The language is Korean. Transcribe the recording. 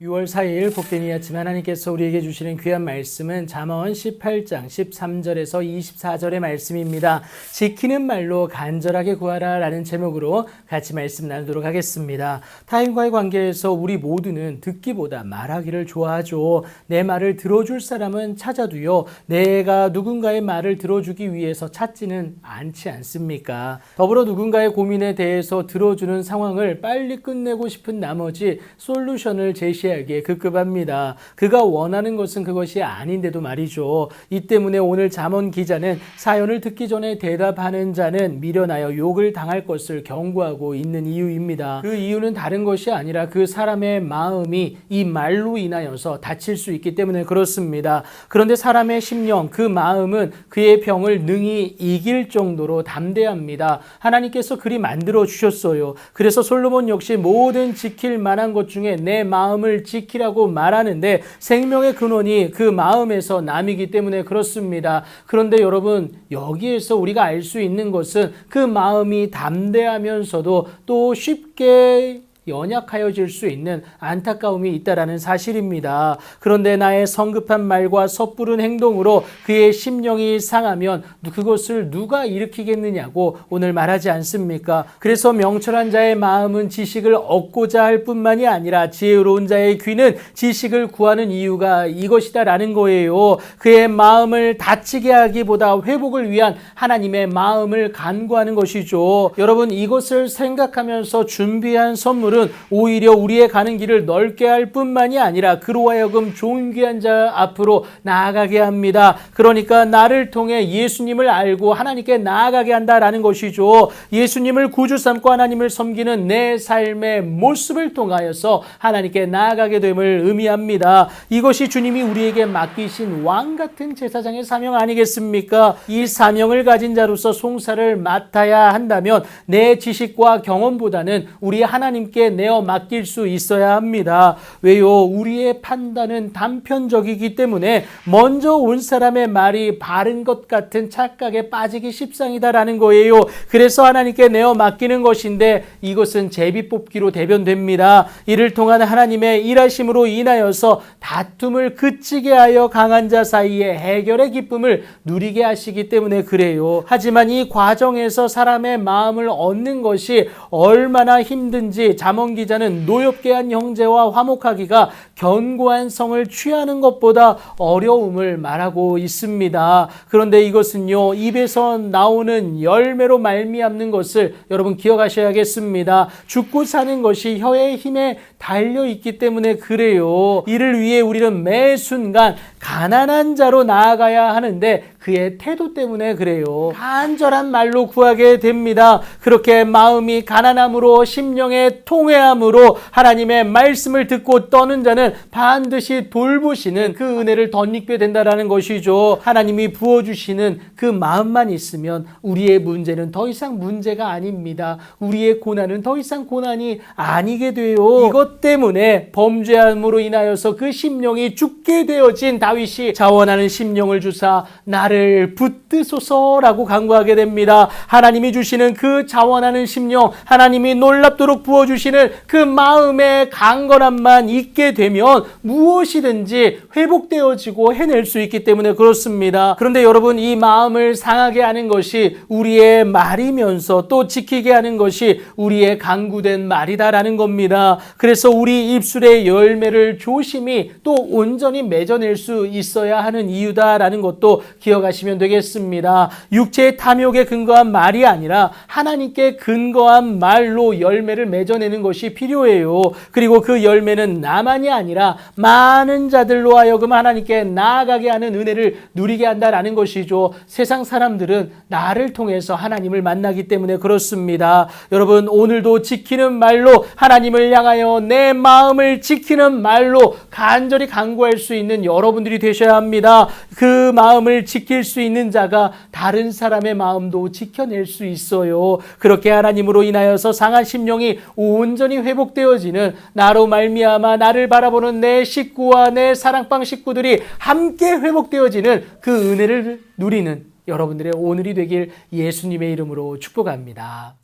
6월 4일 복된 이 아침 하나님께서 우리에게 주시는 귀한 말씀은 잠언 18장 13절에서 24절의 말씀입니다. 지키는 말로 간절하게 구하라 라는 제목으로 같이 말씀 나누도록 하겠습니다. 타인과의 관계에서 우리 모두는 듣기보다 말하기를 좋아하죠. 내 말을 들어줄 사람은 찾아도요, 내가 누군가의 말을 들어주기 위해서 찾지는 않지 않습니까? 더불어 누군가의 고민에 대해서 들어주는 상황을 빨리 끝내고 싶은 나머지 솔루션을 제시하기에 급급합니다. 그가 원하는 것은 그것이 아닌데도 말이죠. 이 때문에 오늘 잠언 기자는 사연을 듣기 전에 대답하는 자는 미련하여 욕을 당할 것을 경고하고 있는 이유입니다. 그 이유는 다른 것이 아니라 그 사람의 마음이 이 말로 인하여서 다칠 수 있기 때문에 그렇습니다. 그런데 사람의 심령, 그 마음은 그의 병을 능히 이길 정도로 담대합니다. 하나님께서 그리 만들어 주셨어요. 그래서 솔로몬 역시 모든 지킬 만한 것 중에 내 마음을 지키라고 말하는데 생명의 근원이 그 마음에서 남이기 때문에 그렇습니다. 그런데 여러분, 여기에서 우리가 알 수 있는 것은 그 마음이 담대하면서도 또 쉽게 연약하여질 수 있는 안타까움이 있다라는 사실입니다. 그런데 나의 성급한 말과 섣부른 행동으로 그의 심령이 상하면 그것을 누가 일으키겠느냐고 오늘 말하지 않습니까? 그래서 명철한 자의 마음은 지식을 얻고자 할 뿐만이 아니라 지혜로운 자의 귀는 지식을 구하는 이유가 이것이다라는 거예요. 그의 마음을 다치게 하기보다 회복을 위한 하나님의 마음을 간구하는 것이죠. 여러분, 이것을 생각하면서 준비한 선물은 오히려 우리의 가는 길을 넓게 할 뿐만이 아니라 그로 하여금 존귀한 자 앞으로 나아가게 합니다. 그러니까 나를 통해 예수님을 알고 하나님께 나아가게 한다라는 것이죠. 예수님을 구주 삼고 하나님을 섬기는 내 삶의 모습을 통하여서 하나님께 나아가게 됨을 의미합니다. 이것이 주님이 우리에게 맡기신 왕 같은 제사장의 사명 아니겠습니까? 이 사명을 가진 자로서 송사를 맡아야 한다면 내 지식과 경험보다는 우리 하나님께 내어 맡길 수 있어야 합니다. 왜요? 우리의 판단은 단편적이기 때문에 먼저 온 사람의 말이 바른 것 같은 착각에 빠지기 십상이다라는 거예요. 그래서 하나님께 내어 맡기는 것인데 이것은 제비뽑기로 대변됩니다. 이를 통한 하나님의 일하심으로 인하여서 다툼을 그치게 하여 강한 자 사이에 해결의 기쁨을 누리게 하시기 때문에 그래요. 하지만 이 과정에서 사람의 마음을 얻는 것이 얼마나 힘든지 잠언 기자는 노엽게 한 형제와 화목하기가 견고한 성을 취하는 것보다 어려움을 말하고 있습니다. 그런데 이것은요, 입에서 나오는 열매로 말미암는 것을 여러분 기억하셔야겠습니다. 죽고 사는 것이 혀의 힘에 달려 있기 때문에 그래요. 이를 위해 우리는 매 순간 가난한 자로 나아가야 하는데 그의 태도 때문에 그래요. 간절한 말로 구하게 됩니다. 그렇게 마음이 가난함으로 심령의 통회함으로 하나님의 말씀을 듣고 떠는 자는 반드시 돌보시는 그 은혜를 덧입게 된다라는 것이죠. 하나님이 부어주시는 그 마음만 있으면 우리의 문제는 더 이상 문제가 아닙니다. 우리의 고난은 더 이상 고난이 아니게 돼요. 이것 때문에 범죄함으로 인하여서 그 심령이 죽게 되어진 다윗이 자원하는 심령을 주사 나를 붙드소서라고 간구하게 됩니다. 하나님이 주시는 그 자원하는 심령, 하나님이 놀랍도록 부어주시는 그 마음의 강건함만 있게 되면 무엇이든지 회복되어지고 해낼 수 있기 때문에 그렇습니다. 그런데 여러분, 이 마음을 상하게 하는 것이 우리의 말이면서 또 지키게 하는 것이 우리의 강구된 말이다라는 겁니다. 그래서 우리 입술의 열매를 조심히 또 온전히 맺어낼 수 있어야 하는 이유다라는 것도 기억하시면 되겠습니다. 육체의 탐욕에 근거한 말이 아니라 하나님께 근거한 말로 열매를 맺어내는 것이 필요해요. 그리고 그 열매는 나만이 아니라 많은 자들로 하여금 하나님께 나아가게 하는 은혜를 누리게 한다라는 것이죠. 세상 사람들은 나를 통해서 하나님을 만나기 때문에 그렇습니다. 여러분, 오늘도 지키는 말로 하나님을 향하여 내 마음을 지키는 말로 간절히 간구할 수 있는 여러분들이 되셔야 합니다. 그 마음을 지킬 수 있는 자가 다른 사람의 마음도 지켜낼 수 있어요. 그렇게 하나님으로 인하여서 상한 심령이 온전히 회복되어지는, 나로 말미암아 나를 바라보는 내 식구와 내 사랑방 식구들이 함께 회복되어지는 그 은혜를 누리는 여러분들의 오늘이 되길 예수님의 이름으로 축복합니다.